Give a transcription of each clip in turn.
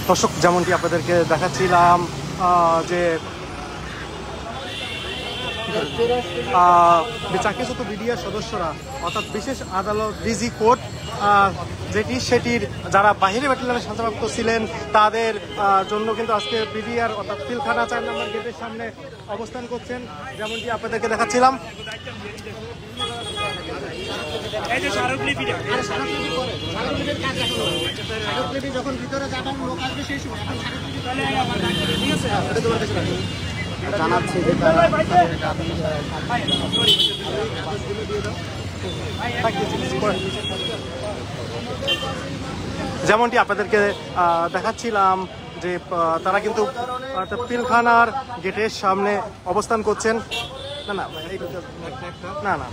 দর্শক, যেমনটি আপনাদেরকে দেখাচ্ছিলাম যে চাকরিচ্যুত বিডিআর সদস্যরা অর্থাৎ বিশেষ আদালত ডিজি কোর্ট সেটির যারা বাহিনী ব্যাটালিয়নের সাজাপ্রাপ্ত ছিলেন তাদের জন্য কিন্তু আজকে বিডিআর অর্থাৎ পিলখানা 4 নম্বর গেটের সামনে অবস্থান করছেন, যেমনটি আপনাদেরকে দেখাচ্ছিলাম। যখন ভিতরে যাবেন লোক আসবে সেই সময় জানাচ্ছি যে যেমনটি আপনাদেরকে দেখাচ্ছিলাম যে তারা কিন্তু পিলখানার গেটের সামনে অবস্থান করছেন। না না না না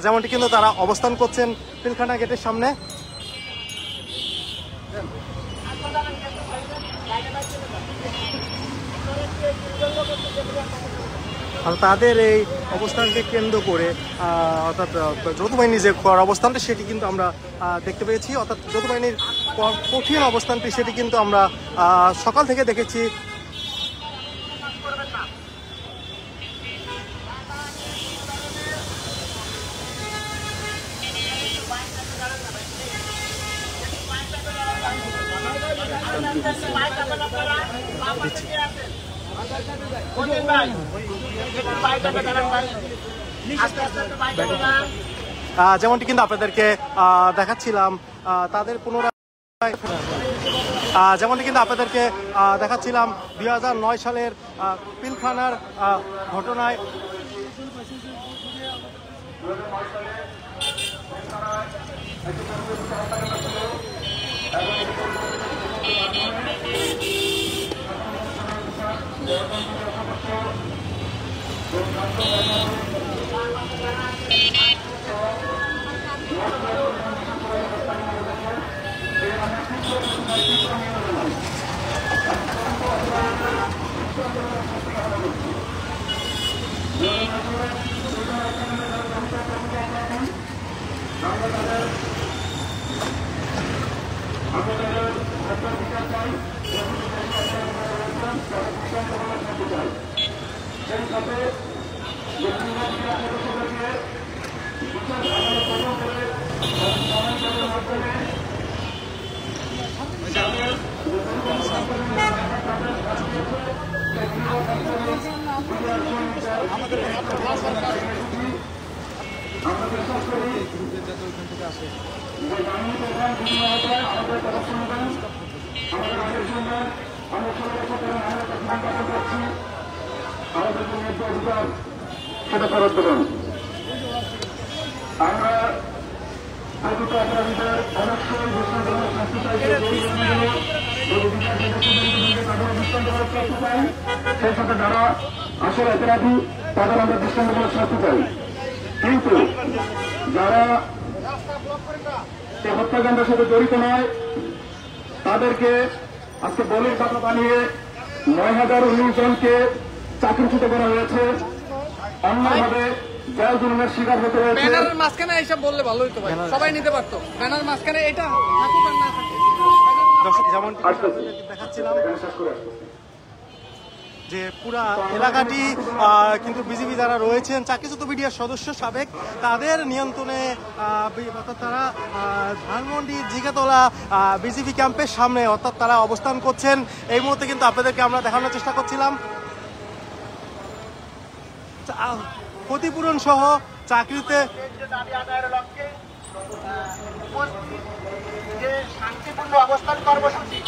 যেমনটি কিন্তু তারা অবস্থান করছেন পিলখানা গেটের সামনে। আর তাদের এই অবস্থানকে কেন্দ্র করে অর্থাৎ যৌথ বাহিনীর যে অবস্থানটা সেটি কিন্তু আমরা দেখতে পেয়েছি, অর্থাৎ যৌথ বাহিনীর কঠিন অবস্থানটি সেটি কিন্তু আমরা সকাল থেকে দেখেছি। যেমনটি কিন্তু আপনাদেরকে দেখাচ্ছিলাম তাদের পুনরায় যেমনটি কিন্তু আপনাদেরকে দেখাচ্ছিলাম 2009 সালের পিলখানার ঘটনায় সেটা ফেরত দেবেন। আমরা প্রকৃত অপরাধীদের অবশ্যই শাস্তি চাই, সেই সাথে যারা আসল অপরাধী তাদের আমরা দৃষ্টান্তমূলক শাস্তি চাই। কিন্তু যারা এই হত্যাকাণ্ডের সাথে জড়িত নয় তাদেরকে আজকে বলির কথা বানিয়ে 9019 জনকে চাকরিচ্যুত করা হয়েছে, অন্যভাবে জেল জুলুমের শিকার হতে হয়েছে। ব্যানারের মাঝখানে এইসব বললে ভালো হইতো ভাই, সবাই নিতে পারতো। ব্যানারের মাঝখানে এটা থাকুক আর না থাকে। দর্শক, যেমনটি দেখাচ্ছিলাম যে পুরা এলাকাটি কিন্তু বিজিবি যারা রয়েছেন চাকরিচ্যুত বিডিআর সদস্য সাবেক তাদের নিয়ন্ত্রণে, অর্থাৎ তারা ধানমন্ডি জিগাতলা বিজিবি ক্যাম্পের সামনে অর্থাৎ তারা অবস্থান করছেন। এই মুহূর্তে কিন্তু আপনাদেরকে আমরা দেখানোর চেষ্টা করছিলাম ক্ষতিপূরণ সহ চাকরিতে যে শান্তিপূর্ণ অবস্থান কর্মসূচি,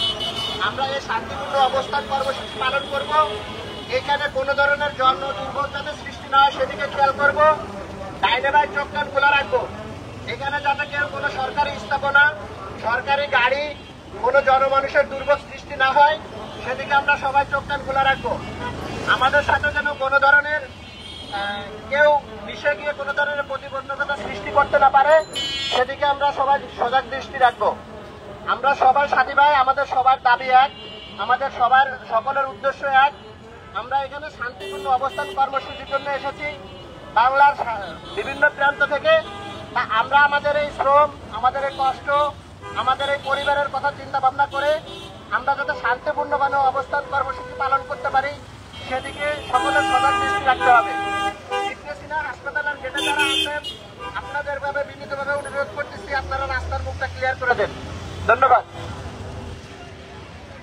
আমরা এই শান্তিপূর্ণ অবস্থান কর্মসূচি পালন করব। এখানে কোনো ধরনের জন দুর্ভোগ যাতে সৃষ্টি না হয় সেদিকে খেয়াল করব। ডাইনে বাই চোখ কান খোলা রাখবো। এখানে যাতে কেউ কোনো সরকারি স্থাপনা, সরকারি গাড়ি, কোনো জনমানুষের দুর্ভোগ সৃষ্টি না হয় সেদিকে আমরা সবাই চোখ কান খোলা রাখবো। আমাদের সাথে যেন কোনো ধরনের কেউ মিশে গিয়ে কোনো ধরনের প্রতিবন্ধকতা সৃষ্টি করতে না পারে সেদিকে আমরা সবাই সজাগ দৃষ্টি রাখবো। আমরা সবার সাথী ভাই, আমাদের সবার দাবি এক, আমাদের সবার সকলের উদ্দেশ্য এক। আমরা এখানে শান্তিপূর্ণ অবস্থান কর্মসূচির জন্য এসেছি বাংলার বিভিন্ন প্রান্ত থেকে। আমরা আমাদের এই শ্রম, আমাদের এই কষ্ট, আমাদের এই পরিবারের কথা চিন্তা ভাবনা করে আমরা যাতে শান্তিপূর্ণভাবে অবস্থান কর্মসূচি পালন করতে পারি সেদিকে সকলের সজাগ দৃষ্টি রাখতে হবে। হাসপাতালের গেটে যারা আছেন আপনাদের ভাবে বিনীতভাবে অনুরোধ করতেছি আপনারা রাস্তার মুখটা ক্লিয়ার করে দেন। ধন্যবাদ।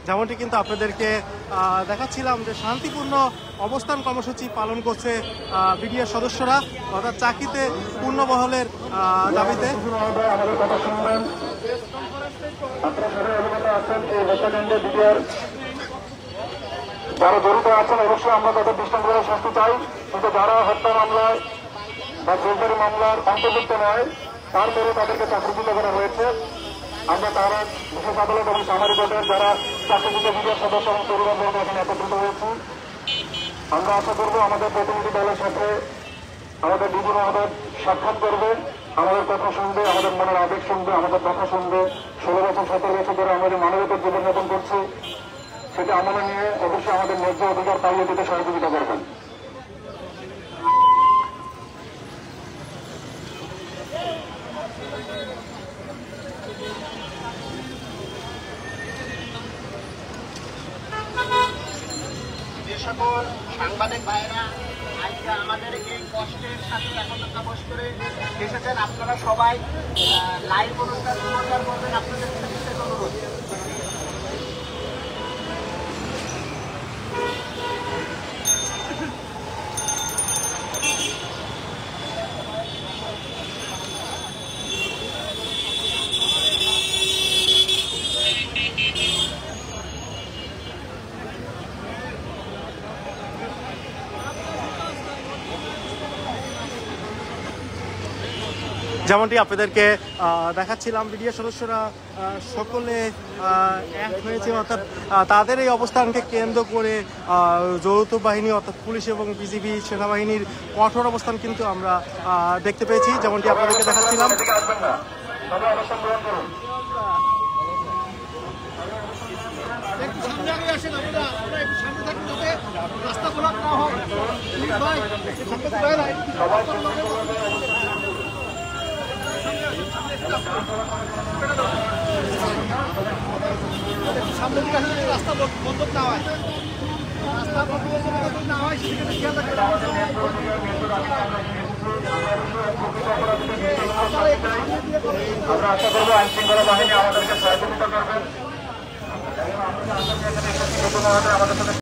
যেমনটি কিন্তু আপনাদেরকে দেখাচ্ছিলাম যে শান্তিপূর্ণ অবস্থান কর্মসূচি পালন করছে বিডিআর সদস্যরা, অর্থাৎ চাকরিতে পূর্ণবহলের দাবিতে। আমাদের কথা শুনবেন, আপনারা সবাই অবগত আছেন এই হত্যাকাণ্ডে বিডিআর যারা জড়িত আছেন অবশ্যই আমরা তাদের দৃষ্টান্তমূলক শাস্তি চাই, কিন্তু যারা হত্যা মামলায় বা ফৌজদারি মামলার অন্তর্ভুক্ত নয় তারপরে তাদেরকে চাকরিচ্যুত করা হয়েছে। আমরা তারা বিশেষ আদালত এবং সামরিক কোর্টের যারা চাকরিচ্যুত বিডিআর সদস্য এবং পরিবারবর্গ এখানে একত্রিত হয়েছি। আমরা আশা করবো আমাদের প্রতিনিধি দলের সাথে আমাদের ডিজি মহোদয় সাক্ষাৎ করবে, আমাদের কথা শুনবে, আমাদের মনের আবেগ শুনবে, আমাদের কথা শুনবে। 16 বছর 17 বছর ধরে আমরা যে মানবতার জীবনযাপন করছি সেটা আমলে নিয়ে অবশ্যই আমাদের ন্যায্য অধিকার পাইয়ে দিতে সহযোগিতা করবেন। যে সকল সাংবাদিক ভাইরা আজকে আমাদের এই কষ্টের সাথে একতা বস করে এসেছেন, আপনারা সবাই লাইভ অনুষ্ঠান প্রচার করবেন, আপনাদের বিশেষ অনুরোধ। যেমনটি আপনাদেরকে দেখাচ্ছিলাম বিডিআর সদস্যরা সকলে এক হয়েছে, অর্থাৎ তাদের এই অবস্থানকে কেন্দ্র করে যৌথ বাহিনী অর্থাৎ পুলিশ এবং বিজিবি সেনাবাহিনীর কঠোর অবস্থান কিন্তু আমরা দেখতে পেয়েছি, যেমনটি আপনাদেরকে দেখাচ্ছিলাম। সামনের দিকে আসলে রাস্তা বন্ধ না হয়, রাস্তা বন্ধ না হয় সেদিকে খেয়াল রাখতে আমরা আশা করবো আইন শৃঙ্খলা বাহিনী আমাদেরকে সহযোগিতা করবেন। আমাদের সাথে